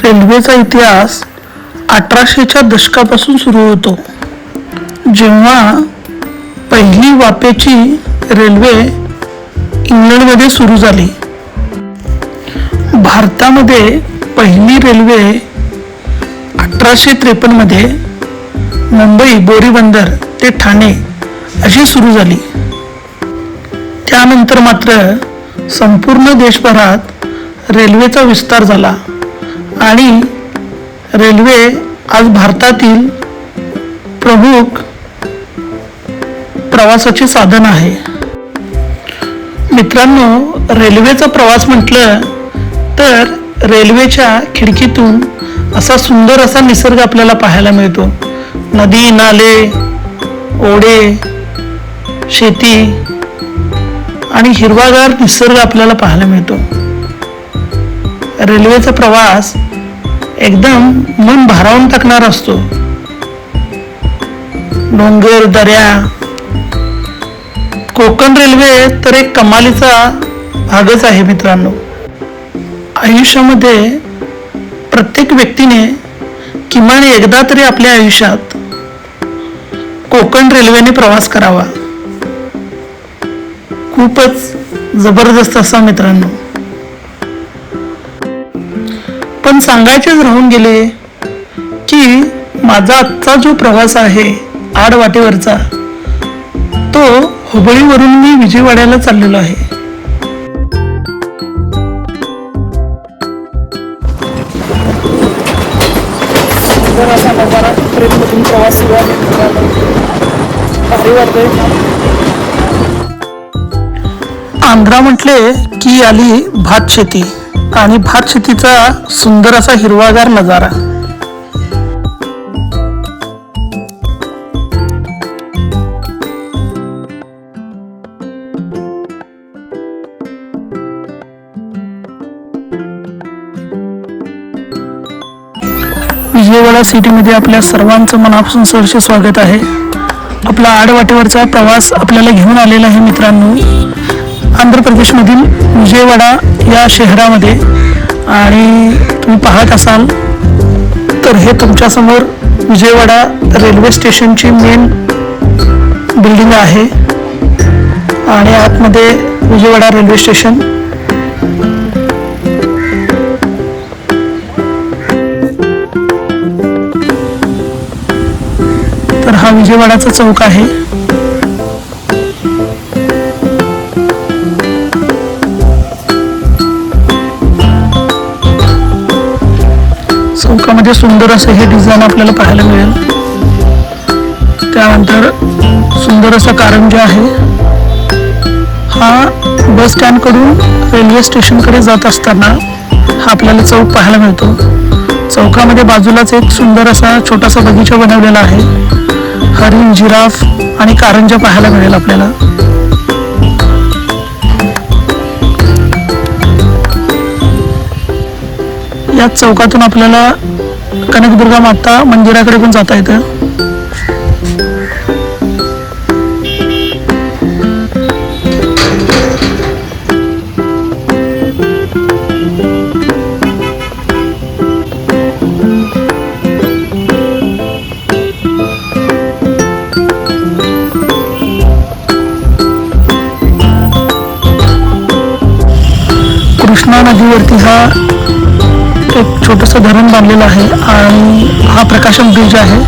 रेल्वेचा इतिहास 1800च्या दशकापासून सुरू होतो, जेव्हा पहिली वापेची रेल्वे इंग्लंडमध्ये सुरू झाली. भारतामध्ये पहिली रेल्वे 1853 मध्ये मुंबई बोरीबंदर ते ठाणे अशी सुरू झाली. त्यानंतर मात्र संपूर्ण देशभरात रेल्वेचा विस्तार झाला आणि रेल्वे आज भारतातील प्रमुख प्रवासाचे साधन आहे. मित्रांनो, रेल्वेचा प्रवास म्हटलं तर रेल्वेच्या खिडकीतून असा सुंदर असा निसर्ग आपल्याला पाहायला मिळतो. नदी, नाले, ओढे, शेती आणि हिरवागार निसर्ग आपल्याला पाहायला मिळतो. रेल्वेचा प्रवास एकदम मन भारावून टाकणारा असतो. डोंगर, दऱ्या, कोकण रेल्वे तर एक कमालीचा भागच आहे. मित्रांनो, आयुष्यामध्ये प्रत्येक व्यक्तीने किमान एकदा तरी आपल्या आयुष्यात कोकण रेल्वेने प्रवास करावा. खूपच जबरदस्त असा मित्रांनो. पण सांगायचेच राहून गेले की माझा आजचा जो प्रवास आहे आडवाटेवरचा, तो हुबळीवरून मी विजयवाड्याला चाललेलो आहे. असा नजारा ट्रेनमधून प्रवास सुरू आहे. भारी वाटतंय. आंध्रा म्हटले की आली भात शेती आणि भात शेतीचा सुंदर असा हिरवागार नजारा. विजयवाडा सिटीमध्ये आपल्या सर्वांचं मनापासून सहर्ष स्वागत आहे. आपला आडवाटेवरचा प्रवास आपल्याला घेऊन आलेला आहे मित्रांनो, आंध्र प्रदेशमधील विजयवाडा या शहरामध्ये. आणि तुम्ही पाहत असाल तर हे तुमच्यासमोर विजयवाडा रेल्वे स्टेशनची मेन बिल्डिंग आहे आणि आतमध्ये विजयवाडा रेल्वे स्टेशन. तर हा विजयवाडाचा चौक आहे. चौकामध्ये सुंदर असं हे डिझाईन आपल्याला पाहायला मिळेल. त्यानंतर सुंदर असा कारंजा आहे. हा बस स्टँड कडून रेल्वे स्टेशनकडे जात असताना हा आपल्याला चौक पाहायला मिळतो. चौकामध्ये बाजूलाच एक सुंदर असा छोटासा बगीचा बनवलेला आहे. हरिण, जिराफ आणि कारंजा पाहायला मिळेल आपल्याला. या चौकातून आपल्याला कनकदुर्गा माता मंदिराकडे पण जाता येतं. कृष्णा नदीवरती हा एक छोटंसं धरण बांधलेलं आहे आणि हा प्रकाशन ब्रिज आहे.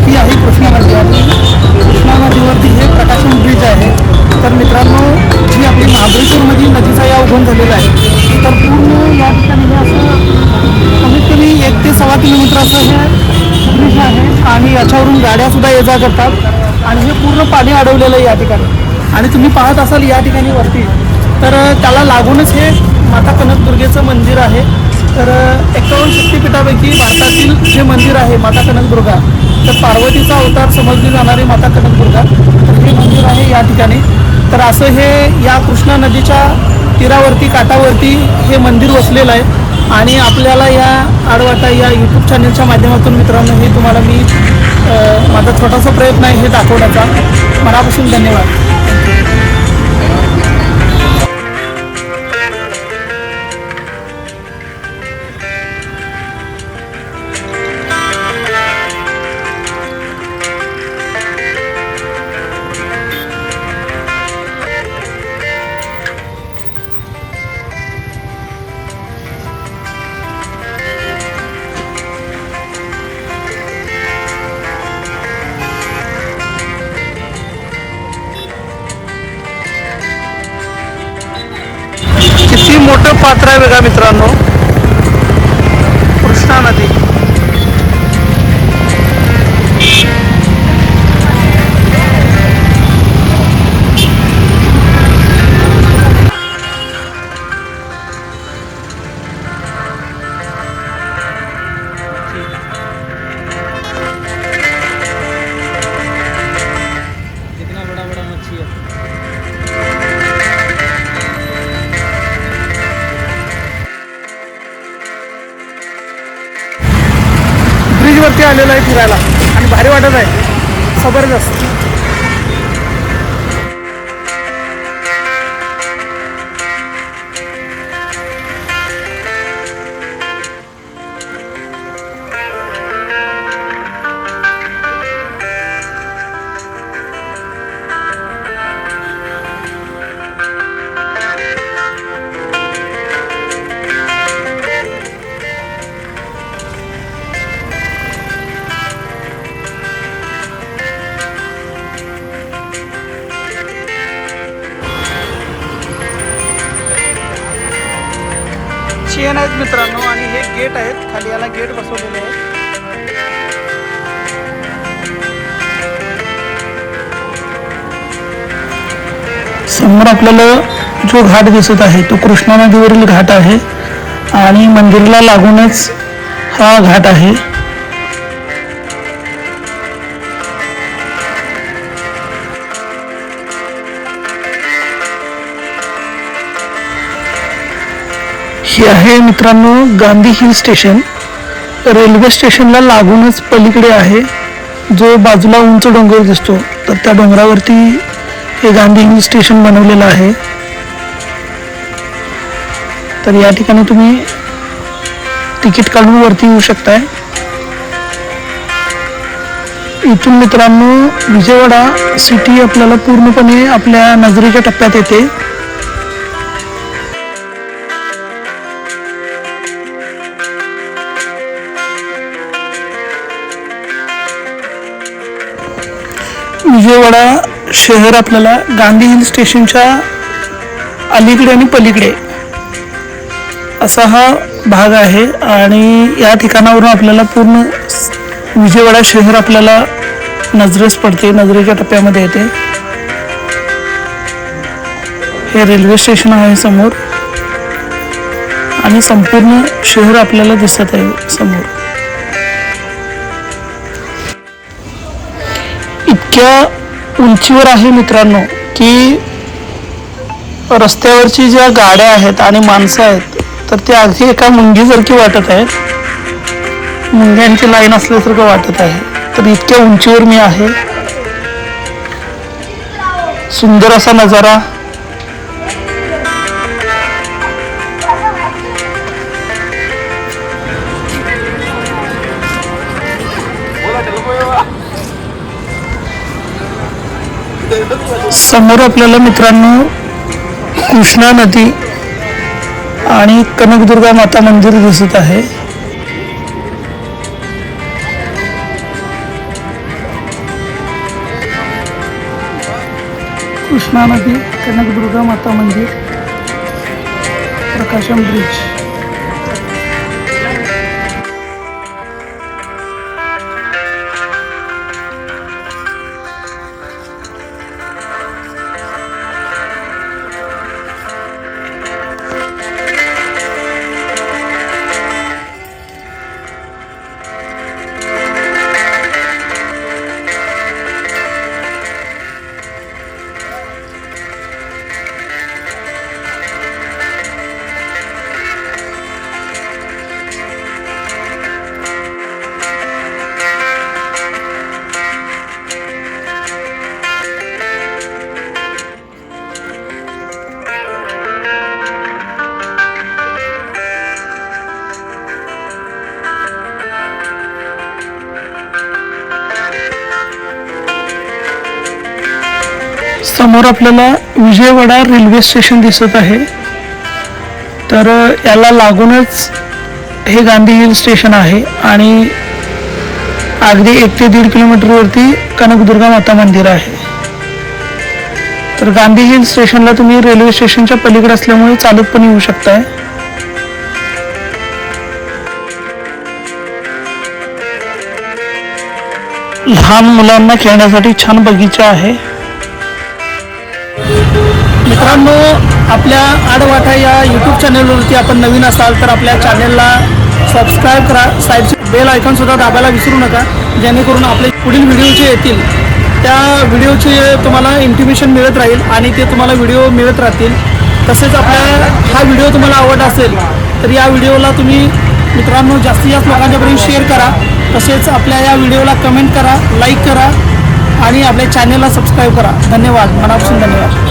ही आहे कृष्णा नदी आणि कृष्णा नदीवरती हे प्रकाशन ब्रिज आहे. तर मित्रांनो, जी आपली महाबळेश्वरमधील नदीचा या उगम झालेला आहे, तर पूर्ण या ठिकाणी हे असं कमीत कमी 1 ते 1.25 किलोमीटर असं हे ब्रिज आहे आणि याच्यावरून गाड्या सुद्धा ये जा करतात आणि हे पूर्ण पाणी अडवलेलं आहे या ठिकाणी. आणि तुम्ही पाहत असाल या ठिकाणी वरती, तर त्याला लागूनच हे माता कनकदुर्गेचं मंदिर आहे. तर 51 शक्तिपीठापैकी भारतातील जे मंदिर आहे माता कनकदुर्गा, तर पार्वतीचा अवतार समजली जाणारी माता कनकदुर्गा, तर हे मंदिर आहे या ठिकाणी. तर असं हे या कृष्णा नदीच्या तीरावरती काठावरती हे मंदिर वसलेलं आहे. आणि आपल्याला या आडवाटा या यूट्यूब चॅनलच्या माध्यमातून मित्रांनो हे तुम्हाला मी माझा छोटासा प्रयत्न आहे हे दाखवण्याचा. मनापासून धन्यवाद. किती मोठं पात्र आहे बघा मित्रांनो, कृष्णा नदी. ब्रिजवरती आलेलो आहे फिरायला आणि भारी वाटत आहे जबरदस्त. चेन आहेत मित्रांनो आणि हे गेट आहेत, खाली याला गेट बसवलेले आहे. समोर आपल्याला जो घाट दिसत आहे तो कृष्णा नदीवरील घाट आहे आणि मंदिराला लागूनच हा घाट आहे. हे आहे मित्रांनो गांधी हिल स्टेशन. रेल्वे स्टेशनला लागूनच पलीकडे आहे जो बाजूला उंच डोंगर दिसतो, तर त्या डोंगरावरती हे गांधी हिल स्टेशन बनवलेलं आहे. तर या ठिकाणी तुम्ही तिकीट काढून वरती येऊ शकताय. इथून मित्रांनो विजयवाडा सिटी आपल्याला पूर्णपणे आपल्या नजरेच्या टप्प्यात येते. विजयवाडा शहर आपल्याला गांधी हिल स्टेशनच्या अलीकडे आणि पलीकडे असा हा भाग आहे आणि या ठिकाणावरून आपल्याला पूर्ण विजयवाडा शहर आपल्याला नजरेस पडते, नजरेच्या टप्प्यामध्ये येते. हे रेल्वे स्टेशन आहे समोर आणि संपूर्ण शहर आपल्याला दिसत आहे समोर. इतक्या उंचीवर आहे मित्रांनो की रस्त्यावरची ज्या गाड्या आहेत आणि माणसं आहेत तर ते अगदी एका मुंगीसारखी वाटत आहेत, मुंग्यांची लाईन असल्यासारखं वाटत आहे. तर इतक्या उंचीवर मी आहे. सुंदर असा नजारा. समोर आपल्याला मित्रांनो कृष्णा नदी आणि कनकदुर्गा माता मंदिर दिसत आहे. कृष्णा नदी, कनकदुर्गा माता मंदिर, प्रकाशम ब्रिज. समोर आपल्याला विजयवाडा रेल्वे स्टेशन दिसत आहे. तर याला लागूनच हे गांधी हिल स्टेशन आहे आणि अगदी 1 ते 1.5 किलोमीटरवरती कनकदुर्गा माता मंदिर आहे. तर गांधी हिल स्टेशनला तुम्ही रेल्वे स्टेशनच्या पलीकडे असल्यामुळे चालत पण येऊ शकताय. लहान मुलांना खेळण्यासाठी छान बगीचा आहे. मित्रांनो, आपल्या आडवाटा या यूट्यूब चॅनलवरती आपण नवीन असाल तर आपल्या चॅनलला सबस्क्राईब करा. साईडचे बेल आयकॉनसुद्धा दाबायला विसरू नका, जेणेकरून आपले पुढील व्हिडिओ जे येतील त्या व्हिडिओचे तुम्हाला इंटिमेशन मिळत राहील आणि ते तुम्हाला व्हिडिओ मिळत राहतील. तसेच आपल्या हा व्हिडिओ तुम्हाला आवडला असेल तर या व्हिडिओला तुम्ही मित्रांनो जास्तीत जास्त लोकांच्यापर्यंत शेअर करा. तसेच आपल्या या व्हिडिओला कमेंट करा, लाईक करा आणि आपल्या चॅनलला सबस्क्राईब करा. धन्यवाद, मनापासून धन्यवाद.